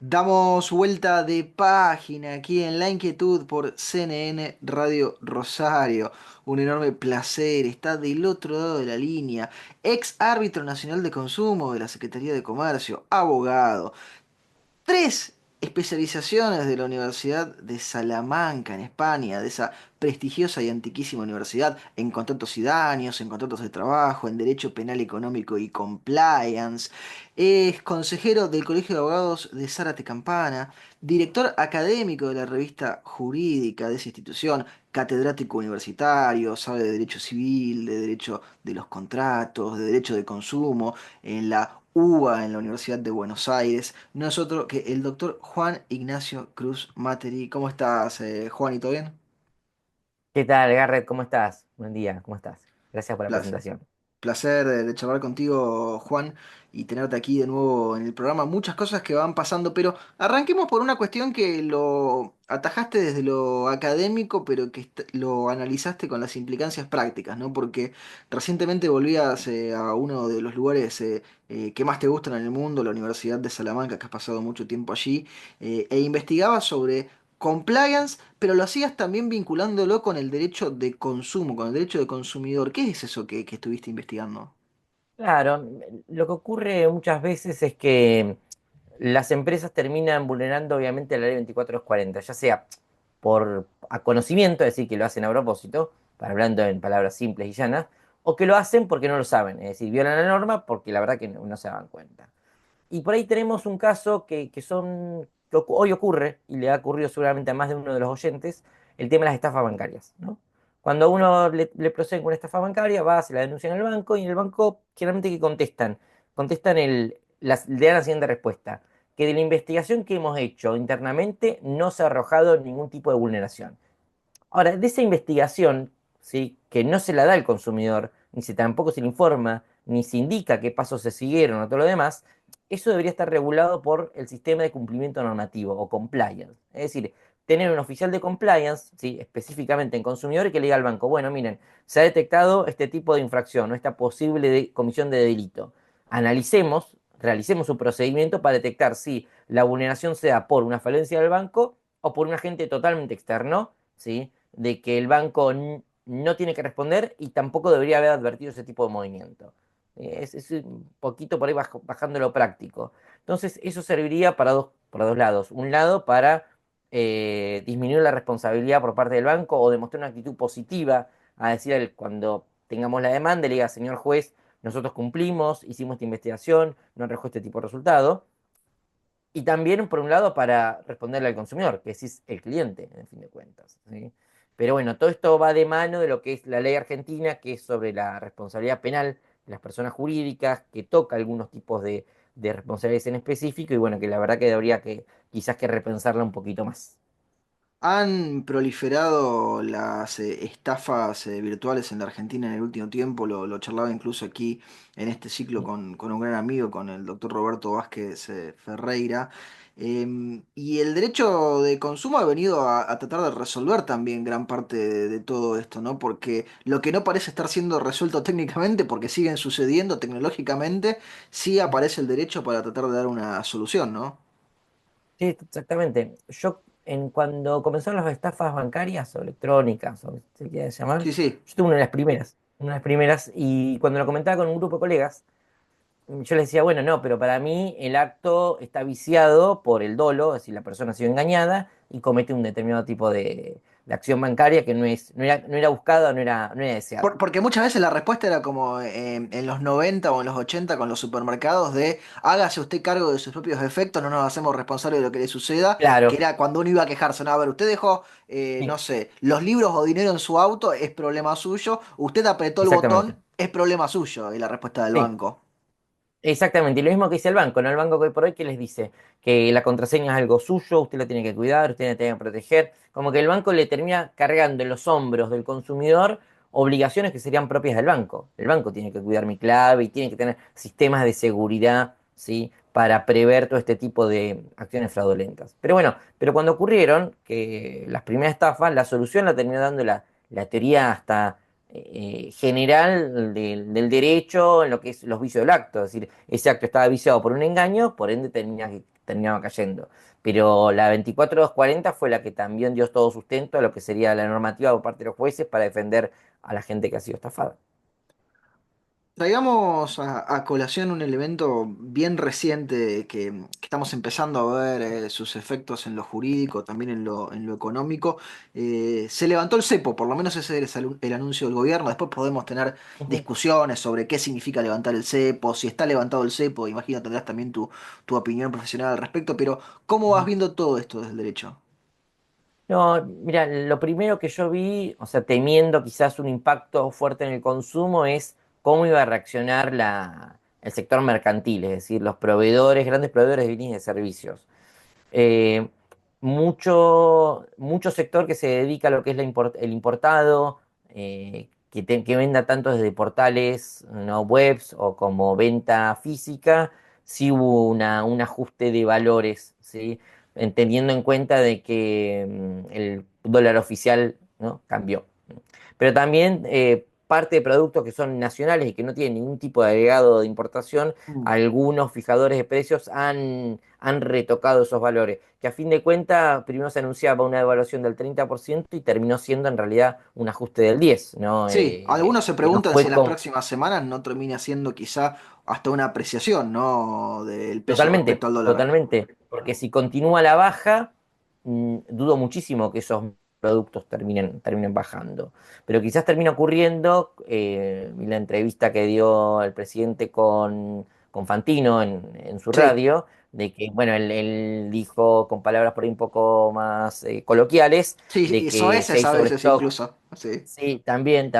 Damos vuelta de página aquí en La Inquietud por CNN Radio Rosario. Un enorme placer. Está del otro lado de la línea. Ex árbitro nacional de consumo de la Secretaría de Comercio, abogado, tres especializaciones de la Universidad de Salamanca en España, de esa prestigiosa y antiquísima universidad, en contratos y daños, en contratos de trabajo, en derecho penal económico y compliance. Es consejero del Colegio de Abogados de Zárate Campana, director académico de la revista jurídica de esa institución, catedrático universitario, sabe de derecho civil, de derecho de los contratos, de derecho de consumo, en la UBA, en la Universidad de Buenos Aires. No es otro que el doctor Juan Ignacio Cruz Materi. ¿Cómo estás, Juan? ¿Y todo bien? ¿Qué tal, Garrett? ¿Cómo estás? Buen día, ¿cómo estás? Gracias por la Pla- presentación. Placer de charlar contigo, Juan, y tenerte aquí de nuevo en el programa. Muchas cosas que van pasando, pero arranquemos por una cuestión que lo atajaste desde lo académico, pero que lo analizaste con las implicancias prácticas, ¿no? Porque recientemente volvías a uno de los lugares que más te gustan en el mundo, la Universidad de Salamanca, que has pasado mucho tiempo allí, e investigabas sobre compliance, pero lo hacías también vinculándolo con el derecho de consumo, con el derecho de consumidor. ¿Qué es eso que estuviste investigando? Claro, lo que ocurre muchas veces es que las empresas terminan vulnerando obviamente la ley 24240, ya sea por a conocimiento, es decir, que lo hacen a propósito, para hablando en palabras simples y llanas, o que lo hacen porque no lo saben, es decir, violan la norma porque la verdad que no se dan cuenta. Y por ahí tenemos un caso que hoy ocurre, y le ha ocurrido seguramente a más de uno de los oyentes, el tema de las estafas bancarias, ¿no? Cuando a uno le proceden con una estafa bancaria, va, se la denuncia en el banco, y en el banco, generalmente, ¿qué contestan? Le dan la siguiente respuesta, que de la investigación que hemos hecho internamente no se ha arrojado ningún tipo de vulneración. Ahora, de esa investigación, ¿sí? Que no se la da al consumidor, ni tampoco se le informa, ni se indica qué pasos se siguieron o todo lo demás, eso debería estar regulado por el sistema de cumplimiento normativo o compliance. Es decir, tener un oficial de compliance, ¿sí? Específicamente en consumidor, que le diga al banco, bueno, miren, se ha detectado este tipo de infracción o esta posible comisión de delito. Analicemos, realicemos un procedimiento para detectar si la vulneración se da por una falencia del banco o por un agente totalmente externo, ¿sí? De que el banco no tiene que responder y tampoco debería haber advertido ese tipo de movimiento. Es un poquito por ahí bajando lo práctico. Entonces, eso serviría para dos lados. Un lado, para disminuir la responsabilidad por parte del banco o demostrar una actitud positiva a decir cuando tengamos la demanda, le diga, señor juez, nosotros cumplimos, hicimos esta investigación, no arrojó este tipo de resultado. Y también, por un lado, para responderle al consumidor, que es el cliente, en fin de cuentas, ¿sí? Pero bueno, todo esto va de mano de lo que es la ley argentina, que es sobre la responsabilidad penal de las personas jurídicas, que toca algunos tipos de responsabilidades en específico, y bueno, que la verdad que debería que quizás que repensarla un poquito más. Han proliferado las estafas virtuales en la Argentina en el último tiempo, lo charlaba incluso aquí en este ciclo con un gran amigo, con el doctor Roberto Vázquez Ferreira. Y el derecho de consumo ha venido a tratar de resolver también gran parte de todo esto, ¿no? Porque lo que no parece estar siendo resuelto técnicamente, porque siguen sucediendo tecnológicamente, sí aparece el derecho para tratar de dar una solución, ¿no? Sí, exactamente. Cuando comenzaron las estafas bancarias o electrónicas, o se quiere llamar, Sí, sí. yo tuve una de las primeras, y cuando lo comentaba con un grupo de colegas, yo les decía, bueno, no, pero para mí el acto está viciado por el dolo, es decir, la persona ha sido engañada y comete un determinado tipo de acción bancaria que no era buscada, no era deseada. Porque muchas veces la respuesta era como en los 90 o en los 80 con los supermercados de hágase usted cargo de sus propios efectos, no nos hacemos responsables de lo que le suceda, que Claro, era cuando uno iba a quejarse, no, a ver, usted dejó, no sí, sé, los libros o dinero en su auto, es problema suyo, usted apretó el exactamente. botón, es problema suyo, y la respuesta del Sí, banco. exactamente. Y lo mismo que dice el banco, ¿no? El banco que hoy por hoy que les dice que la contraseña es algo suyo, usted la tiene que cuidar, usted la tiene que proteger. Como que el banco le termina cargando en los hombros del consumidor obligaciones que serían propias del banco. El banco tiene que cuidar mi clave y tiene que tener sistemas de seguridad, ¿sí? Para prever todo este tipo de acciones fraudulentas. Pero bueno, pero cuando ocurrieron que las primeras estafas, la solución la terminó dando la teoría hasta general del derecho en lo que es los vicios del acto. Es decir, ese acto estaba viciado por un engaño, por ende terminaba cayendo. Pero la 24240 fue la que también dio todo sustento a lo que sería la normativa por parte de los jueces para defender a la gente que ha sido estafada. Traigamos a colación un elemento bien reciente que estamos empezando a ver sus efectos en lo jurídico, también en lo económico. Se levantó el cepo, por lo menos ese es el anuncio del gobierno. Después podemos tener Ujú, discusiones sobre qué significa levantar el cepo, si está levantado el cepo, imagino tendrás también tu opinión profesional al respecto, pero ¿cómo vas ujú. viendo todo esto desde el derecho? No, mira, lo primero que yo vi, o sea, temiendo quizás un impacto fuerte en el consumo, es cómo iba a reaccionar el sector mercantil, es decir, los proveedores, grandes proveedores de bienes y de servicios. Eh, mucho sector que se dedica a lo que es el importado, que venda tanto desde portales, ¿no? Webs o como venta física, sí hubo un ajuste de valores, ¿sí? Teniendo en cuenta de que el dólar oficial, ¿no? Cambió. Pero también parte de productos que son nacionales y que no tienen ningún tipo de agregado de importación, Mm. algunos fijadores de precios han retocado esos valores, que a fin de cuentas primero se anunciaba una devaluación del 30% y terminó siendo en realidad un ajuste del 10%, ¿no? Sí, algunos se Que no preguntan si fue en las como... próximas semanas no termina siendo quizá hasta una apreciación, ¿no? Del peso respecto Totalmente, al dólar. totalmente. Porque si continúa la baja, dudo muchísimo que esos productos terminen bajando. Pero quizás termine ocurriendo, vi la entrevista que dio el presidente con Fantino en su Sí, radio, de que, bueno, él dijo con palabras por ahí un poco más coloquiales, sí, de y que si hay soeces a veces sobrestock. incluso. Sí. Sí, también,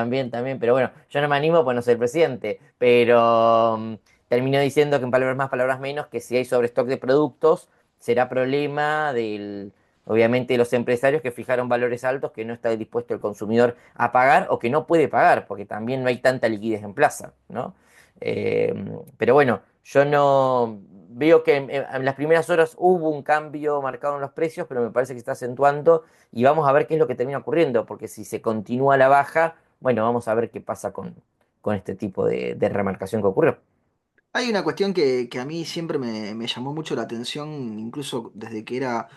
pero bueno, yo no me animo pues no ser el presidente, pero terminó diciendo que en palabras más, palabras menos, que si hay sobrestock de productos, será problema obviamente, de los empresarios que fijaron valores altos que no está dispuesto el consumidor a pagar o que no puede pagar, porque también no hay tanta liquidez en plaza, ¿no? Eh, pero bueno, yo no veo que en las primeras horas hubo un cambio marcado en los precios, pero me parece que está acentuando y vamos a ver qué es lo que termina ocurriendo, porque si se continúa la baja, bueno, vamos a ver qué pasa con este tipo de remarcación que ocurrió. Hay una cuestión que a mí siempre me llamó mucho la atención, incluso desde que era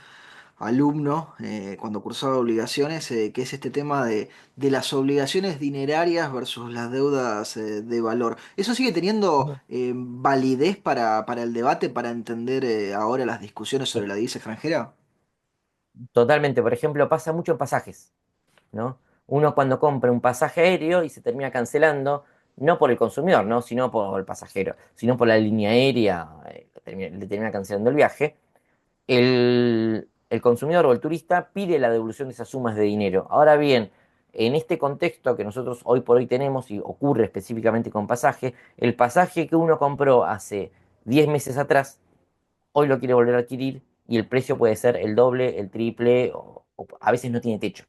alumno, cuando cursaba obligaciones, que es este tema de las obligaciones dinerarias versus las deudas de valor. ¿Eso sigue teniendo Ujú. validez para el debate, para entender ahora las discusiones sobre la divisa extranjera? Totalmente, por ejemplo, pasa mucho en pasajes, ¿no? Uno cuando compra un pasaje aéreo y se termina cancelando, no por el consumidor, ¿no? Sino por el pasajero, sino por la línea aérea, le termina cancelando el viaje. El consumidor o el turista pide la devolución de esas sumas de dinero. Ahora bien, en este contexto que nosotros hoy por hoy tenemos y ocurre específicamente con pasaje, el pasaje que uno compró hace 10 meses atrás, hoy lo quiere volver a adquirir y el precio puede ser el doble, el triple o a veces no tiene techo.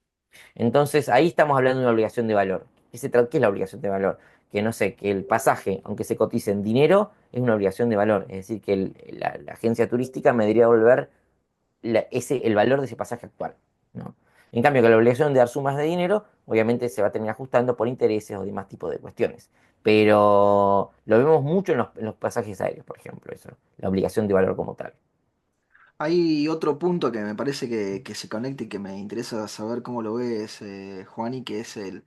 Entonces ahí estamos hablando de una obligación de valor. ¿Qué es la obligación de valor? Que no sé, que el pasaje, aunque se cotice en dinero, es una obligación de valor. Es decir, que la agencia turística me debería devolver el valor de ese pasaje actual, ¿no? En cambio, que la obligación de dar sumas de dinero, obviamente se va a terminar ajustando por intereses o demás tipos de cuestiones. Pero lo vemos mucho en los pasajes aéreos, por ejemplo, eso, la obligación de valor como tal. Hay otro punto que me parece que se conecta y que me interesa saber cómo lo ves, Juan, y que es el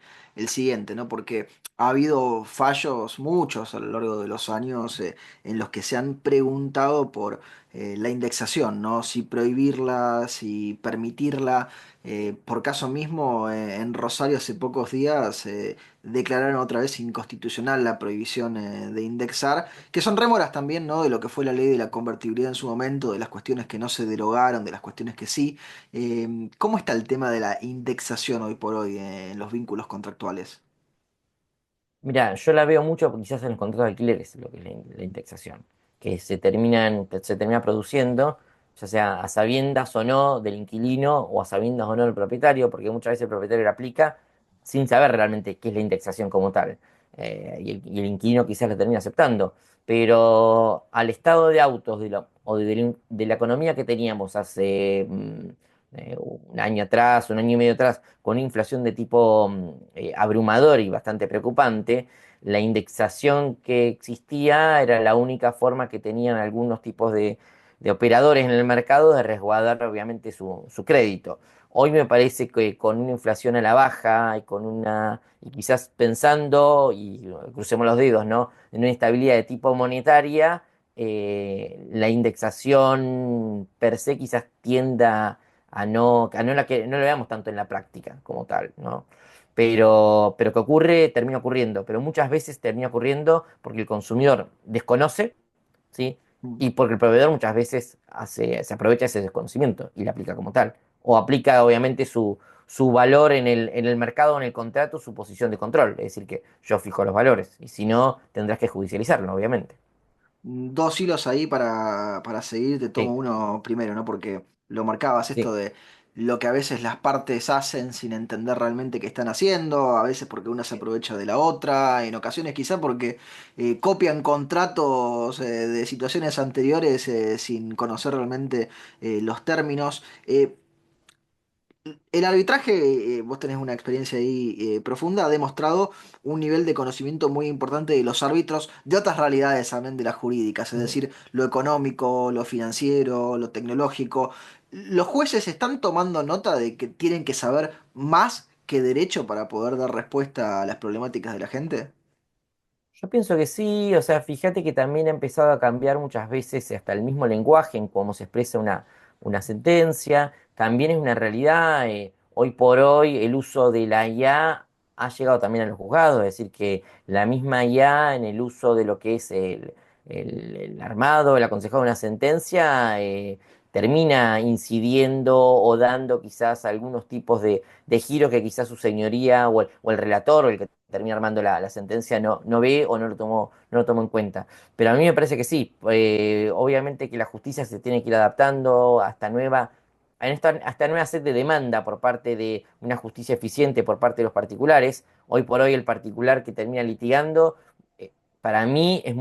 siguiente, ¿no? Porque ha habido fallos, muchos a lo largo de los años, en los que se han preguntado por la indexación, ¿no? Si prohibirla, si permitirla. Por caso mismo, en Rosario hace pocos días declararon otra vez inconstitucional la prohibición de indexar, que son rémoras también, ¿no? De lo que fue la ley de la convertibilidad en su momento, de las cuestiones que no se derogaron, de las cuestiones que sí. ¿Cómo está el tema de la indexación hoy por hoy en los vínculos contractuales? Mira, yo la veo mucho quizás en los contratos de alquileres, lo que es la indexación, que se termina produciendo, ya sea a sabiendas o no del inquilino o a sabiendas o no del propietario, porque muchas veces el propietario la aplica sin saber realmente qué es la indexación como tal. Y el inquilino quizás la termina aceptando. Pero al estado de autos o de la economía que teníamos hace un año atrás, un año y medio atrás, con una inflación de tipo abrumador y bastante preocupante, la indexación que existía era la única forma que tenían algunos tipos de operadores en el mercado de resguardar obviamente su crédito. Hoy me parece que con una inflación a la baja y con y quizás pensando, y crucemos los dedos, ¿no? En una estabilidad de tipo monetaria, la indexación per se quizás tienda a no lo veamos tanto en la práctica como tal, ¿no? Pero que ocurre, termina ocurriendo, pero muchas veces termina ocurriendo porque el consumidor desconoce, ¿sí? Mm. Y porque el proveedor muchas veces se aprovecha ese desconocimiento y le aplica como tal. O aplica obviamente su valor en el mercado, en el contrato, su posición de control. Es decir, que yo fijo los valores y si no, tendrás que judicializarlo, obviamente. Dos hilos ahí para seguir, te tomo Sí, uno primero, ¿no? Porque lo marcabas esto sí, de lo que a veces las partes hacen sin entender realmente qué están haciendo, a veces porque una se aprovecha de la otra, en ocasiones quizá porque copian contratos de situaciones anteriores sin conocer realmente los términos. El arbitraje, vos tenés una experiencia ahí profunda, ha demostrado un nivel de conocimiento muy importante de los árbitros, de otras realidades también de las jurídicas, es ujú. decir, lo económico, lo financiero, lo tecnológico. Los jueces están tomando nota de que tienen que saber más que derecho para poder dar respuesta a las problemáticas de la gente. Yo pienso que sí, o sea, fíjate que también ha empezado a cambiar muchas veces hasta el mismo lenguaje en cómo se expresa una sentencia. También es una realidad, hoy por hoy el uso de la IA ha llegado también a los juzgados, es decir, que la misma IA en el uso de lo que es el armado, el aconsejado de una sentencia, termina incidiendo o dando quizás algunos tipos de giros que quizás su señoría o el relator o el que termina armando la sentencia no ve o no lo tomó en cuenta. Pero a mí me parece que sí, obviamente que la justicia se tiene que ir adaptando a esta nueva set de demanda por parte de una justicia eficiente por parte de los particulares. Hoy por hoy el particular que termina litigando, eh, para mí está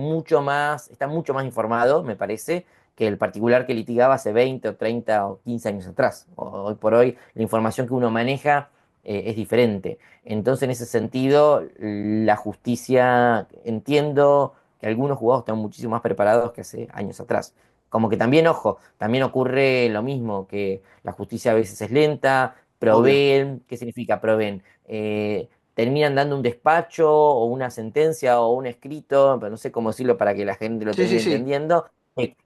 mucho más informado, me parece, que el particular que litigaba hace 20 o 30 o 15 años atrás. Hoy por hoy la información que uno maneja es diferente. Entonces, en ese sentido, la justicia, entiendo que algunos jugadores están muchísimo más preparados que hace años atrás. Como que también, ojo, también ocurre lo mismo, que la justicia a veces es lenta, Obvio. proveen, ¿qué significa proveen? Terminan dando un despacho o una sentencia o un escrito, pero no sé cómo decirlo para que la gente lo Sí, sí, termine sí. entendiendo,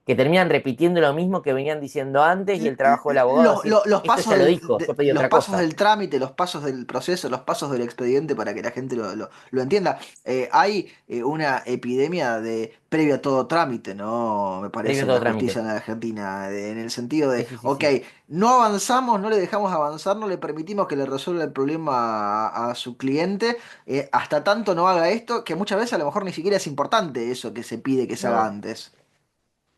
que terminan repitiendo lo mismo que venían diciendo antes y el trabajo del abogado es decir, Los esto pasos ya lo dijo, yo pedí los otra pasos cosa. del trámite, los pasos del proceso, los pasos del expediente para que la gente lo entienda. Hay una epidemia de previo a todo trámite, ¿no? Me parece, Previo a en la todo justicia trámite. en la Argentina, en el sentido Sí, de, sí, sí, ok, sí. no avanzamos, no le dejamos avanzar, no le permitimos que le resuelva el problema a su cliente, hasta tanto no haga esto, que muchas veces a lo mejor ni siquiera es importante eso que se pide que se haga No, antes.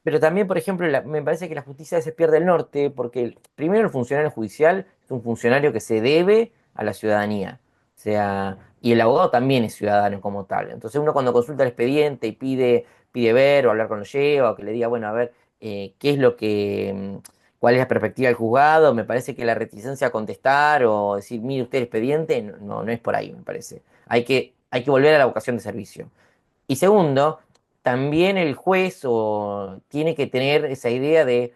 pero también, por ejemplo, me parece que la justicia a veces pierde el norte porque primero el funcionario judicial es un funcionario que se debe a la ciudadanía. O sea, y el abogado también es ciudadano como tal. Entonces uno cuando consulta el expediente y pide ver o hablar con lo lleva o que le diga, bueno, a ver, qué es cuál es la perspectiva del juzgado, me parece que la reticencia a contestar o decir, mire usted el expediente, no es por ahí, me parece. Hay que volver a la vocación de servicio. Y segundo, también el juez tiene que tener esa idea de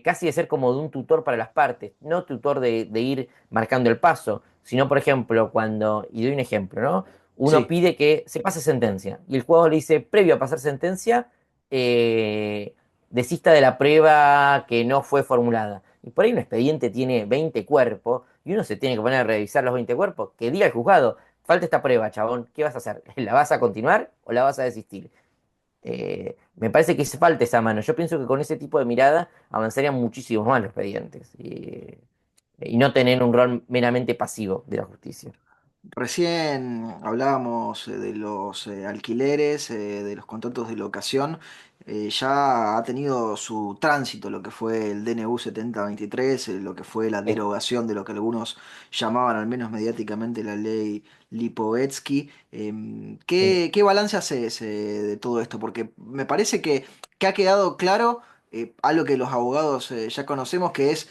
casi de ser como de un tutor para las partes, no tutor de ir marcando el paso, sino por ejemplo y doy un ejemplo, ¿no? Uno Sí. pide que se pase sentencia y el jugador le dice, previo a pasar sentencia, eh, desista de la prueba que no fue formulada. Y por ahí un expediente tiene 20 cuerpos y uno se tiene que poner a revisar los 20 cuerpos, que diga el juzgado, falta esta prueba, chabón, ¿qué vas a hacer? ¿La vas a continuar o la vas a desistir? Me parece que hace falta esa mano. Yo pienso que con ese tipo de mirada avanzarían muchísimos más los expedientes y no tener un rol meramente pasivo de la justicia. Recién hablábamos de los alquileres, de los contratos de locación. Ya ha tenido su tránsito lo que fue el DNU 7023, lo que fue la Sí, derogación de lo que algunos llamaban, al menos mediáticamente, la ley Lipovetsky. sí. ¿Qué balance haces de todo esto? Porque me parece que ha quedado claro algo que los abogados ya conocemos, que es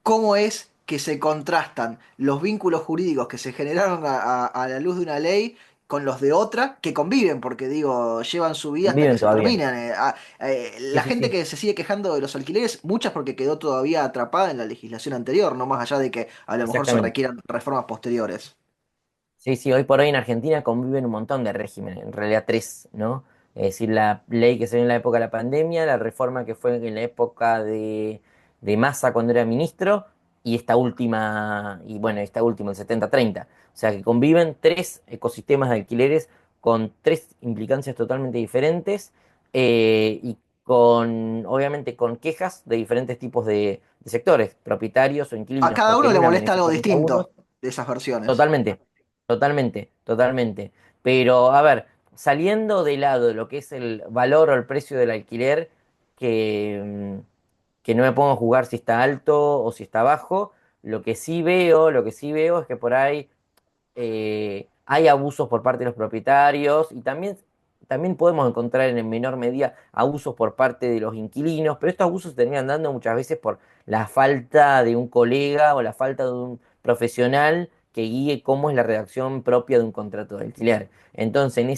cómo es que se contrastan los vínculos jurídicos que se generaron a la luz de una ley con los de otra que conviven, porque digo, llevan su vida hasta que Conviven se todavía. terminan. Sí, La sí, gente sí, que se sigue quejando de los alquileres, muchas porque quedó todavía atrapada en la legislación anterior, no más allá de que a lo mejor se exactamente. requieran reformas posteriores. Sí, sí, hoy por hoy en Argentina conviven un montón de regímenes, en realidad tres, ¿no? Es decir, la ley que se dio en la época de la pandemia, la reforma que fue en la época de Massa cuando era ministro, y esta última, y bueno, esta última, el 70-30. O sea que conviven tres ecosistemas de alquileres con tres implicancias totalmente diferentes y con, obviamente, con quejas de diferentes tipos de sectores, propietarios o A inquilinos, cada porque uno en le una molesta algo beneficia más a unos. distinto de esas versiones. Totalmente, totalmente, totalmente. Pero, a ver, saliendo de lado de lo que es el valor o el precio del alquiler, que, que no me pongo a jugar si está alto o si está bajo, lo que sí veo es que por ahí hay abusos por parte de los propietarios y también podemos encontrar en menor medida abusos por parte de los inquilinos, pero estos abusos se terminan dando muchas veces por la falta de un colega o la falta de un profesional que guíe cómo es la redacción propia de un contrato de alquiler. Entonces, en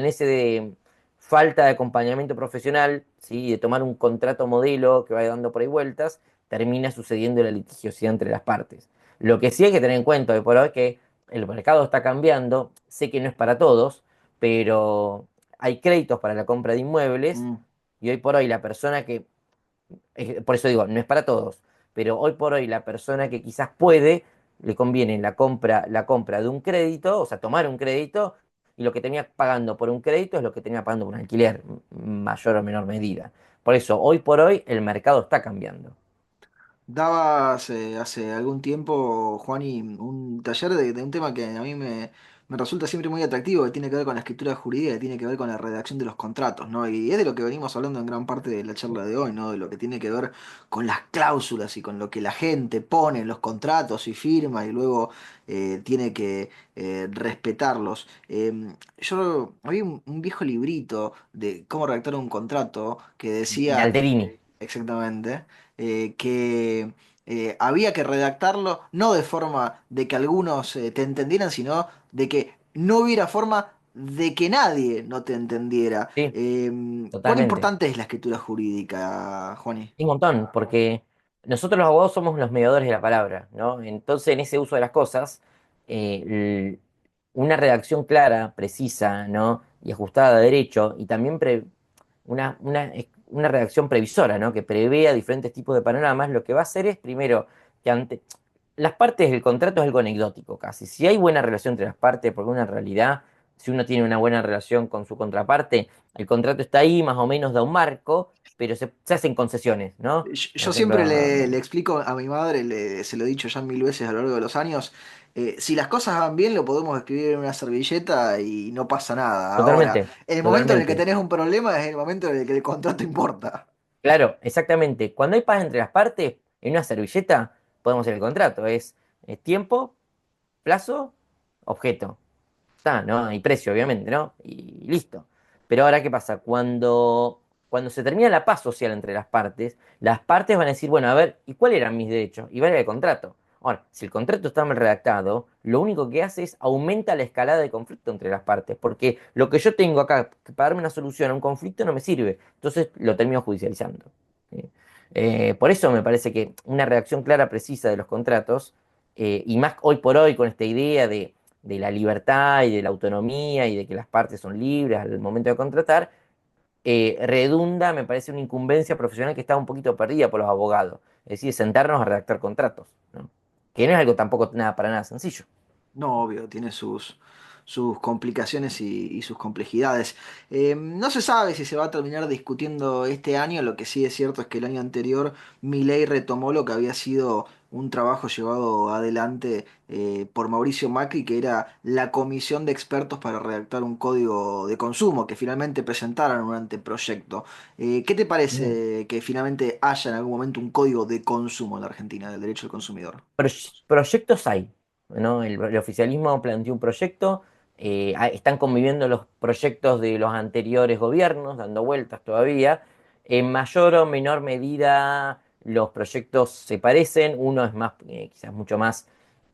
ese de falta de acompañamiento profesional, ¿sí? De tomar un contrato modelo que vaya dando por ahí vueltas, termina sucediendo la litigiosidad entre las partes. Lo que sí hay que tener en cuenta hoy por hoy es que el mercado está cambiando, sé que no es para todos, pero hay créditos para la compra de inmuebles Mm. y hoy por hoy la persona que, por eso digo, no es para todos, pero hoy por hoy la persona que quizás puede, le conviene la compra de un crédito, o sea, tomar un crédito, y lo que tenía pagando por un crédito es lo que tenía pagando por un alquiler, mayor o menor medida. Por eso, hoy por hoy, el mercado está cambiando. Dabas hace algún tiempo, Juani, un taller de un tema que a mí me resulta siempre muy atractivo, que tiene que ver con la escritura jurídica, que tiene que ver con la redacción de los contratos, ¿no? Y es de lo que venimos hablando en gran parte de la charla de hoy, ¿no? De lo que tiene que ver con las cláusulas y con lo que la gente pone en los contratos y firma y luego tiene que respetarlos. Había un viejo librito de cómo redactar un contrato que De decía... Alterini. Exactamente, que había que redactarlo no de forma de que algunos te entendieran, sino de que no hubiera forma de que nadie no te entendiera. Sí, ¿Cuán totalmente. importante es la escritura jurídica, Juani? Un montón, porque nosotros los abogados somos los mediadores de la palabra, ¿no? Entonces, en ese uso de las cosas, eh, l- una redacción clara, precisa, ¿no? Y ajustada a derecho, y también una redacción previsora, ¿no? Que prevea diferentes tipos de panoramas, lo que va a hacer es, primero, que ante las partes del contrato es algo anecdótico casi. Si hay buena relación entre las partes, porque una realidad, si uno tiene una buena relación con su contraparte, el contrato está ahí, más o menos da un marco, pero se hacen concesiones, ¿no? Por Yo siempre ejemplo, le explico a mi madre, se lo he dicho ya mil veces a lo largo de los años, si las cosas van bien lo podemos escribir en una servilleta y no pasa nada. Ahora, totalmente, el momento en el que totalmente. tenés un problema es el momento en el que el contrato importa. Claro, exactamente. Cuando hay paz entre las partes, en una servilleta podemos hacer el contrato. Es tiempo, plazo, objeto. Está, ¿no? Y precio, obviamente, ¿no? Y listo. Pero ahora, ¿qué pasa? Cuando se termina la paz social entre las partes van a decir, bueno, a ver, ¿y cuáles eran mis derechos? Y va a ir el contrato. Ahora, si el contrato está mal redactado, lo único que hace es aumenta la escalada de conflicto entre las partes, porque lo que yo tengo acá para darme una solución a un conflicto no me sirve. Entonces lo termino judicializando. ¿Sí? Por eso me parece que una redacción clara, precisa de los contratos, y más hoy por hoy con esta idea de la libertad y de la autonomía y de que las partes son libres al momento de contratar, redunda, me parece, una incumbencia profesional que está un poquito perdida por los abogados. Es decir, sentarnos a redactar contratos, ¿no? Que no es algo tampoco nada para nada sencillo. No, obvio, tiene sus complicaciones y sus complejidades. No se sabe si se va a terminar discutiendo este año, lo que sí es cierto es que el año anterior Milei retomó lo que había sido un trabajo llevado adelante por Mauricio Macri, que era la comisión de expertos para redactar un código de consumo, que finalmente presentaron un anteproyecto. ¿Qué te Ujú. parece que finalmente haya en algún momento un código de consumo en la Argentina, del derecho del consumidor? Proyectos hay, ¿no? El oficialismo planteó un proyecto, están conviviendo los proyectos de los anteriores gobiernos, dando vueltas todavía. En mayor o menor medida los proyectos se parecen, uno es más, quizás mucho más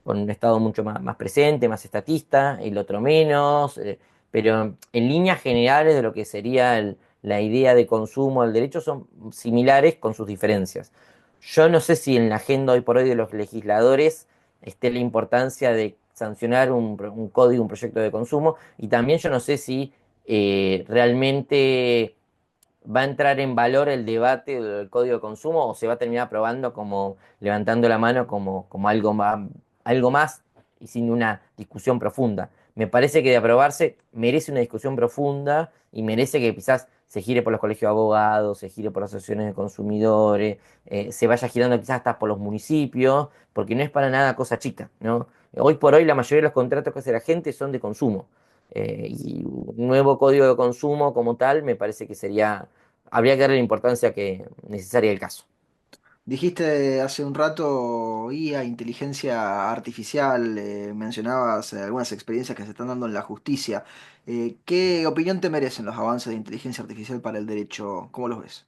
con un Estado mucho más presente, más estatista, el otro menos, pero en líneas generales de lo que sería la idea de consumo del derecho son similares con sus diferencias. Yo no sé si en la agenda hoy por hoy de los legisladores esté la importancia de sancionar un código, un proyecto de consumo, y también yo no sé si realmente va a entrar en valor el debate del código de consumo o se va a terminar aprobando como levantando la mano como algo más y sin una discusión profunda. Me parece que de aprobarse merece una discusión profunda y merece que quizás se gire por los colegios de abogados, se gire por las asociaciones de consumidores, se vaya girando quizás hasta por los municipios, porque no es para nada cosa chica, ¿no? Hoy por hoy la mayoría de los contratos que hace la gente son de consumo. Y un nuevo código de consumo como tal me parece que habría que darle la importancia necesaria al caso. Dijiste hace un rato IA, inteligencia artificial, mencionabas algunas experiencias que se están dando en la justicia. ¿Qué opinión te merecen los avances de inteligencia artificial para el derecho? ¿Cómo los ves?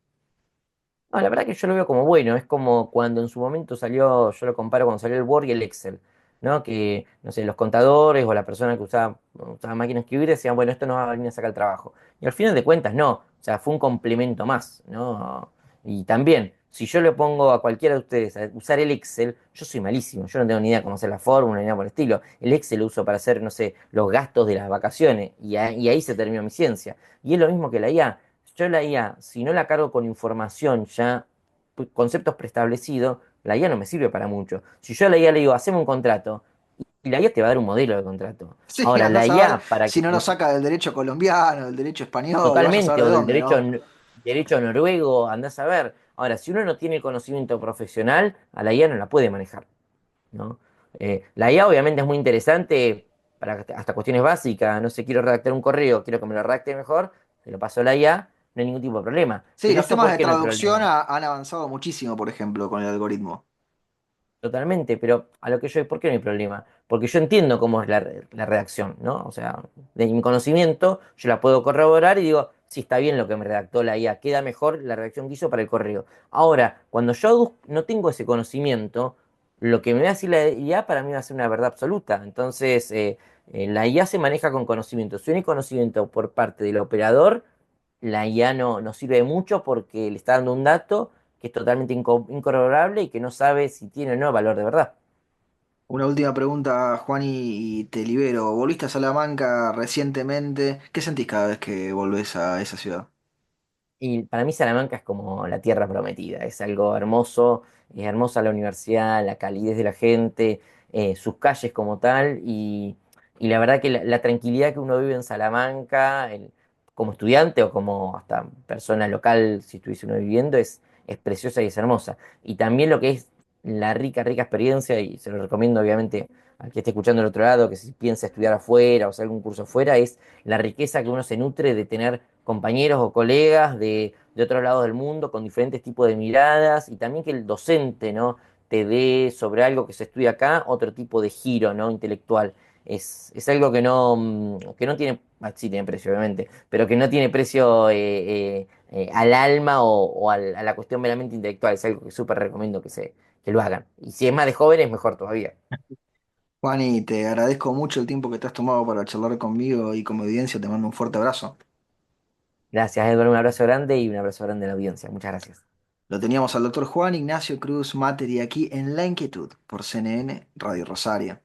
No, la verdad que yo lo veo como bueno, es como cuando en su momento salió, yo lo comparo cuando salió el Word y el Excel, ¿no? Que, no sé, los contadores o la persona que usaba máquinas de escribir decían, bueno, esto nos va a venir a sacar el trabajo. Y al final de cuentas, no, o sea, fue un complemento más, ¿no? Y también, si yo le pongo a cualquiera de ustedes a usar el Excel, yo soy malísimo, yo no tengo ni idea cómo hacer la fórmula ni nada por el estilo. El Excel lo uso para hacer, no sé, los gastos de las vacaciones y ahí se terminó mi ciencia. Y es lo mismo que la IA. Yo la IA, si no la cargo con información ya, conceptos preestablecidos, la IA no me sirve para mucho. Si yo a la IA le digo, haceme un contrato, y la IA te va a dar un modelo de contrato. Sí, Ahora, la andás a ver IA, para si que no nos saca del derecho colombiano, del derecho español, vaya a totalmente, saber de o del dónde, ¿no? derecho noruego, andás a ver. Ahora, si uno no tiene el conocimiento profesional, a la IA no la puede manejar, ¿no? La IA obviamente es muy interesante para hasta cuestiones básicas. No sé, quiero redactar un correo, quiero que me lo redacte mejor, se lo paso a la IA, no hay ningún tipo de problema. Sí, Pero los eso, temas ¿por de qué no hay traducción problema? han avanzado muchísimo, por ejemplo, con el algoritmo. Totalmente, pero a lo que yo, ¿por qué no hay problema? Porque yo entiendo cómo es la redacción, ¿no? O sea, de mi conocimiento, yo la puedo corroborar y digo, sí, está bien lo que me redactó la IA, queda mejor la redacción que hizo para el correo. Ahora, cuando no tengo ese conocimiento, lo que me va a decir la IA para mí va a ser una verdad absoluta. Entonces, la IA se maneja con conocimiento. Si no hay conocimiento por parte del operador, la IA no sirve de mucho porque le está dando un dato que es totalmente incorroborable y que no sabe si tiene o no valor de verdad. Una última pregunta, Juan, y te libero. ¿Volviste a Salamanca recientemente? ¿Qué sentís cada vez que volvés a esa ciudad? Y para mí Salamanca es como la tierra prometida, es algo hermoso, es hermosa la universidad, la calidez de la gente, sus calles como tal, y la verdad que la tranquilidad que uno vive en Salamanca, como estudiante o como hasta persona local, si estuviese uno viviendo, es preciosa y es hermosa. Y también lo que es la rica experiencia, y se lo recomiendo obviamente al que esté escuchando del otro lado, que si piensa estudiar afuera o hacer algún curso afuera, es la riqueza que uno se nutre de tener compañeros o colegas de otros lados del mundo con diferentes tipos de miradas y también que el docente, ¿no? te dé sobre algo que se estudia acá otro tipo de giro, ¿no? intelectual. Es algo que no tiene, sí tiene precio obviamente, pero que no tiene precio al alma a la cuestión meramente intelectual. Es algo que súper recomiendo que lo hagan. Y si es más de jóvenes, mejor todavía. Juan, y te agradezco mucho el tiempo que te has tomado para charlar conmigo y con mi audiencia. Te mando un fuerte abrazo. Gracias, Edward, un abrazo grande y un abrazo grande a la audiencia. Muchas gracias. Lo teníamos al doctor Juan Ignacio Cruz Materi aquí en La Inquietud por CNN Radio Rosario.